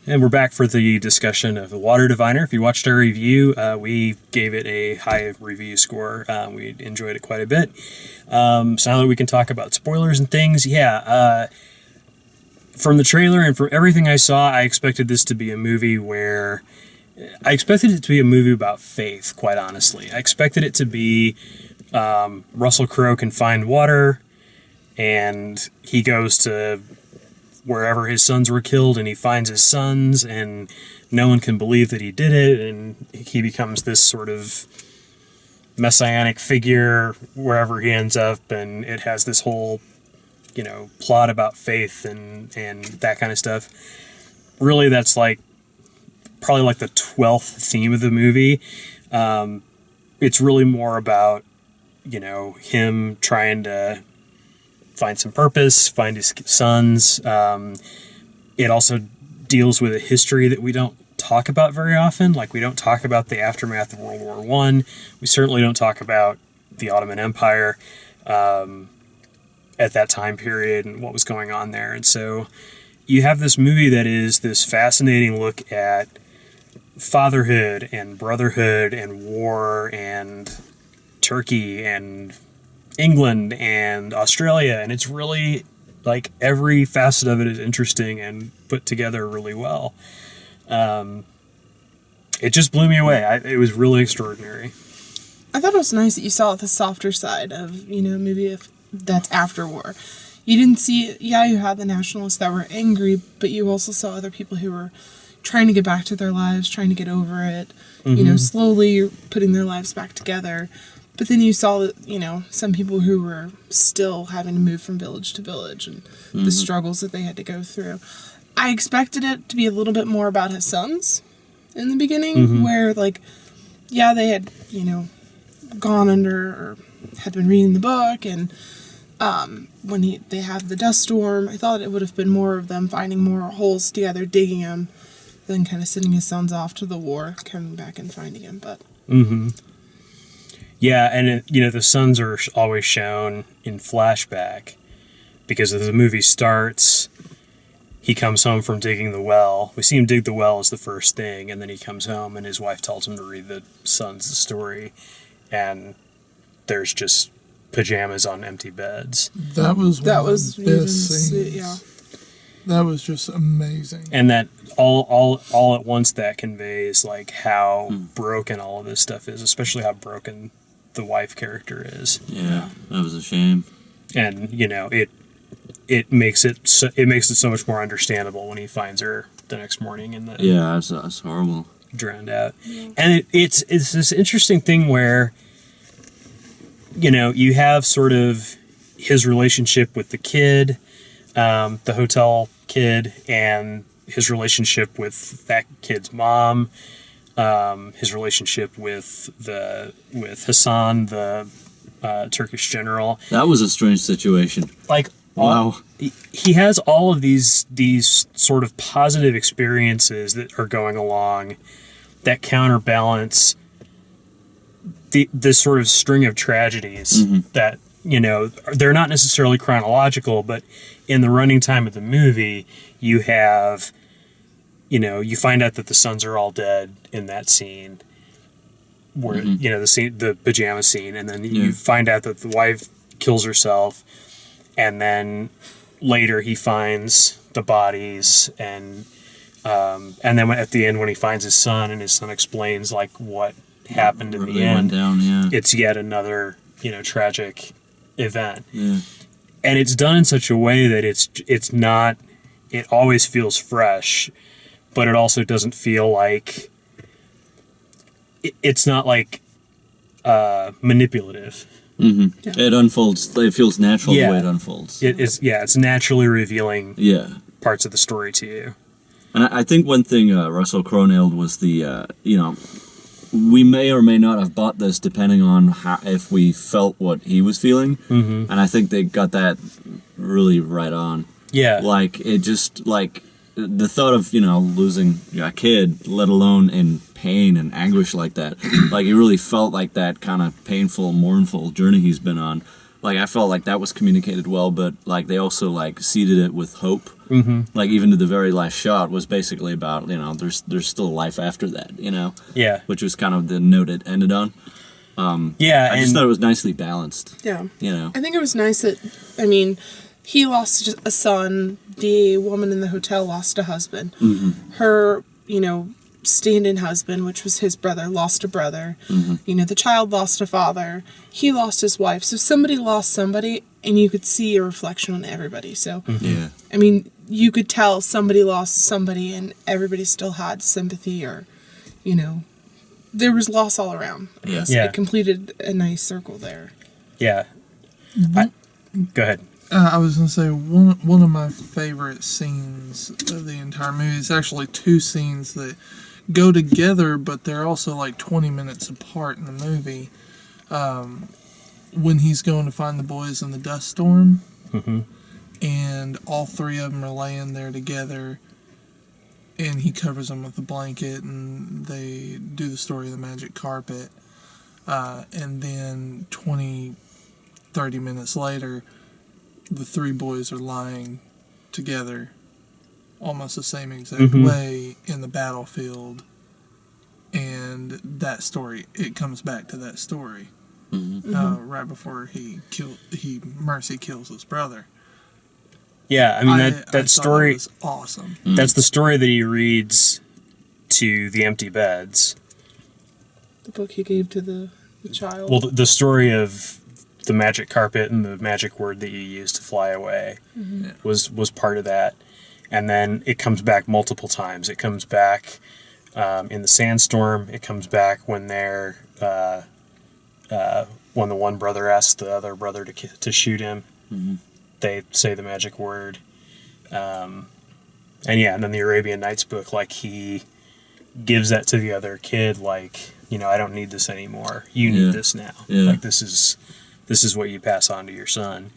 And we're back for the discussion of The Water Diviner. If you watched our review, we gave it a high review score. We enjoyed it quite a bit. So now that we can talk about spoilers and things, from the trailer and from everything I saw, I expected this to be a movie where... I expected it to be a movie about faith, quite honestly. I expected it to be Russell Crowe can find water, and he goes to wherever his sons were killed, and he finds his sons, and no one can believe that he did it, and he becomes this sort of messianic figure wherever he ends up, and it has this whole, plot about faith and that kind of stuff. Really, that's probably like the 12th theme of the movie. It's really more about, him trying to find some purpose, find his sons. It also deals with a history that we don't talk about very often. Like, we don't talk about the aftermath of World War I. We certainly don't talk about the Ottoman Empire at that time period and what was going on there. And so you have this movie that is this fascinating look at fatherhood and brotherhood and war and Turkey and England and Australia, and it's really every facet of it is interesting and put together really well. It just blew me away. It was really extraordinary. I thought it was nice that you saw the softer side of, maybe that's after war. You didn't see, you had the nationalists that were angry, but you also saw other people who were trying to get back to their lives, trying to get over it, slowly putting their lives back together. But then you saw that, some people who were still having to move from village to village and the struggles that they had to go through. I expected it to be a little bit more about his sons in the beginning, where, they had, gone under or had been reading the book, and when they have the dust storm, I thought it would have been more of them finding more holes together, digging them, then kind of sending his sons off to the war, coming back and finding him, but... Yeah, and the sons are always shown in flashback, because as the movie starts, he comes home from digging the well. We see him dig the well as the first thing, and then he comes home and his wife tells him to read the sons the story, and there's just pajamas on empty beds. That was one of the best scenes. Yeah. That was just amazing. And that all at once that conveys how broken all of this stuff is, especially how broken the wife character is. Yeah, that was a shame. And it makes it so much more understandable when he finds her the next morning in the that's horrible, drowned out. Yeah. And it's this interesting thing where you have sort of his relationship with the kid, the hotel kid, and his relationship with that kid's mom, his relationship with Hassan, the Turkish general. That was a strange situation. Wow. He has all of these sort of positive experiences that are going along that counterbalance this sort of string of tragedies that, they're not necessarily chronological, but in the running time of the movie, you have, you find out that the sons are all dead in that scene where, the pajama scene, and then you find out that the wife kills herself, and then later he finds the bodies, and then at the end when he finds his son, and his son explains what happened in the end, it's yet another tragic event. Yeah. And it's done in such a way that it's not, it always feels fresh, but it also doesn't feel like it's not manipulative. Yeah. It unfolds. It feels natural the way it unfolds. It's naturally revealing parts of the story to you. And I think one thing Russell Crowe nailed was the we may or may not have bought this depending on if we felt what he was feeling, and I think they got that really right on. Yeah, it just the thought of losing a kid, let alone in pain and anguish like that, he really felt like that kind of painful, mournful journey he's been on like I felt like that was communicated well, but like they also like seeded it with hope. Mm-hmm. Like even to the very last shot was basically about, you know, there's still life after that, you know. Yeah. Which was kind of the note it ended on. Yeah, I just thought it was nicely balanced. Yeah. You know. I think it was nice that, I mean, he lost a son. The woman in the hotel lost a husband. Mm-hmm. Her, you know, stand-in husband, which was his brother, lost a brother. Mm-hmm. You know, the child lost a father. He lost his wife. So somebody lost somebody, and you could see a reflection on everybody. So, Yeah. I mean, you could tell somebody lost somebody, and everybody still had sympathy, or, you know, there was loss all around. Yeah. Yeah. It completed a nice circle there. Yeah. Go ahead. I was going to say, one of my favorite scenes of the entire movie is actually two scenes that go together, but they're also like 20 minutes apart in the movie. When he's going to find the boys in the dust storm, and all three of them are laying there together, and he covers them with a blanket, and they do the story of the magic carpet. And then 30 minutes later, the three boys are lying together almost the same exact way in the battlefield. And that story, it comes back to that story. Right before Mercy kills his brother. Yeah, I mean, that thought story was awesome. That's the story that he reads to the empty beds. The book he gave to the child. Well, the story of the magic carpet and the magic word that you used to fly away was part of that. And then it comes back multiple times. It comes back in the sandstorm. It comes back when they're when the one brother asks the other brother to shoot him. They say the magic word. And then the Arabian Nights book, like, he gives that to the other kid, like, you know, I don't need this anymore. You need this now. Yeah. Like, this is what you pass on to your son.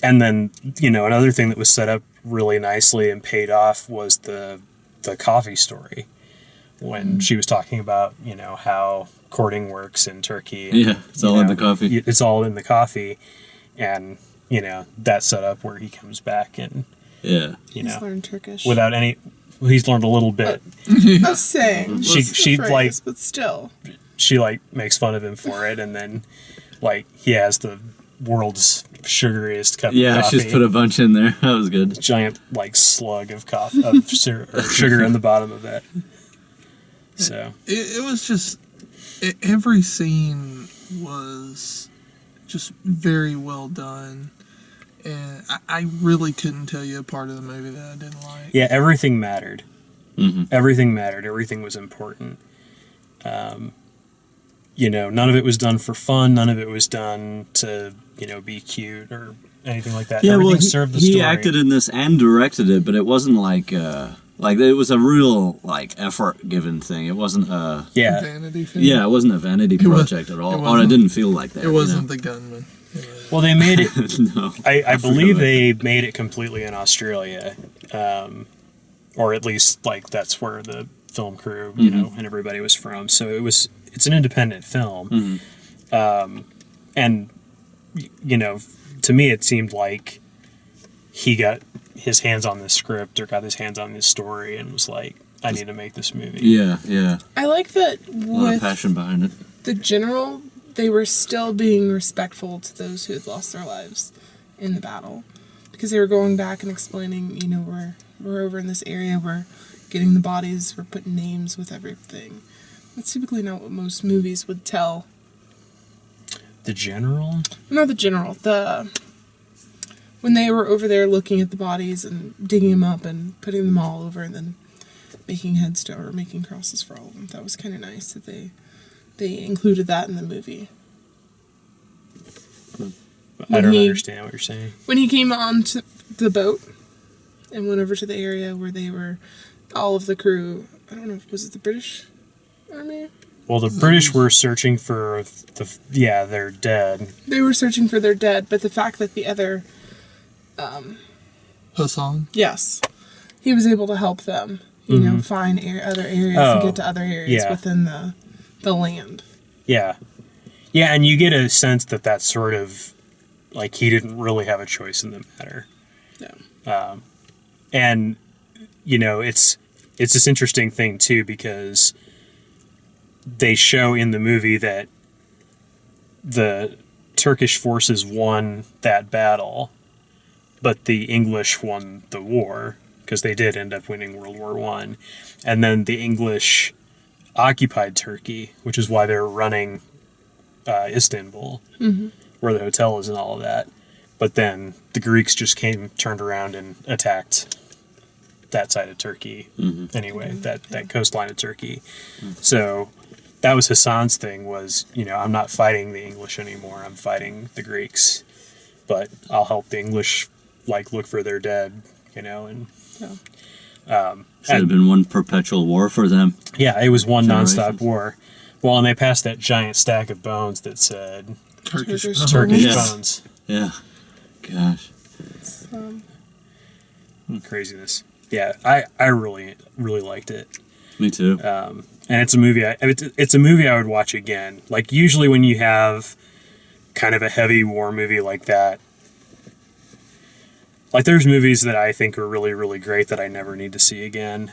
And then, you know, another thing that was set up really nicely and paid off was the coffee story. When she was talking about, you know, how courting works in Turkey. And, it's all in the coffee. It's all in the coffee. And, you know, that set up where he comes back and, you He's know, learned Turkish. without any, he's learned a little bit. I was saying. She like, but still. she like makes fun of him for it. And then, like, he has the world's sugariest cup of coffee. She's put a bunch in there. That was good. Giant, like, slug of coffee, of sugar in the bottom of that. So. It was just, every scene was just very well done, and I really couldn't tell you a part of the movie that I didn't like. Yeah, everything mattered. Mm-hmm. Everything mattered. Everything was important. You know, none of it was done for fun. None of it was done to, you know, be cute or anything like that. Yeah, Everything well, served the story. he acted in this and directed it, but it wasn't like it was a real, like, effort given thing. It wasn't a Vanity thing. Yeah, it wasn't a vanity project at all. Or it didn't feel like that. It wasn't the gunman. Well, they made it. No, I believe they made it completely in Australia, or at least, like, that's where the film crew, you know, and everybody was from. So it's an independent film, and you know, to me, it seemed like he got his hands on this script or got his hands on this story and was like, I need to make this movie. Yeah. I like that A lot of passion behind it. the general, they were still being respectful to those who had lost their lives in the battle. Because they were going back and explaining, you know, we're over in this area, we're getting the bodies, we're putting names with everything. That's typically not what most movies would tell. The general? Not the general, when they were over there looking at the bodies and digging them up and putting them all over and then making headstones or making crosses for all of them. That was kind of nice that they included that in the movie. I don't understand what you're saying. When he came onto the boat and went over to the area where they were, all of the crew, I don't know, was it the British Army? Well, the British were searching for their dead. They were searching for their dead, but the fact that the other... Hassan? Yes. He was able to help them, you know, find other areas and get to other areas within the land. Yeah. Yeah, and you get a sense that that's sort of like he didn't really have a choice in the matter. Yeah. And it's this interesting thing too, because they show in the movie that the Turkish forces won that battle, but the English won the war, because they did end up winning World War One. And then the English occupied Turkey, which is why they're running Istanbul, where the hotel is and all of that. But then the Greeks just turned around and attacked that side of Turkey anyway, that coastline of Turkey. So that was Hassan's thing, was, I'm not fighting the English anymore, I'm fighting the Greeks. But I'll help the English, look for their dead, and... Yeah. Should have been one perpetual war for them. Yeah, it was one Generations. nonstop war. Well, and they passed that giant stack of bones that said Turkish. Turkish Yes. bones. Yeah. Gosh. Craziness. Yeah, I really, really liked it. Me too. And it's a movie. It's a movie I would watch again. Like, usually when you have kind of a heavy war movie like that, like, there's movies that I think are really, really great that I never need to see again.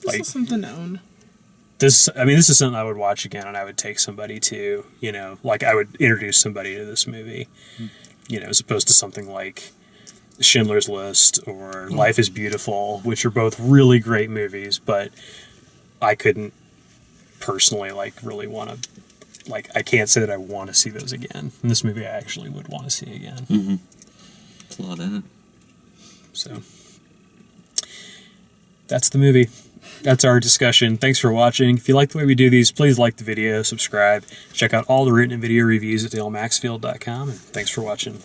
This is something to own. This is something I would watch again, and I would take somebody to, I would introduce somebody to this movie, as opposed to something like Schindler's List or Life is Beautiful, which are both really great movies, but I couldn't personally, really want to, I can't say that I want to see those again. And this movie I actually would want to see again. Mm-hmm. There's a lot in it. So, that's the movie. That's our discussion. Thanks for watching. If you like the way we do these, please like the video, subscribe, check out all the written and video reviews at dalemaxfield.com, and thanks for watching.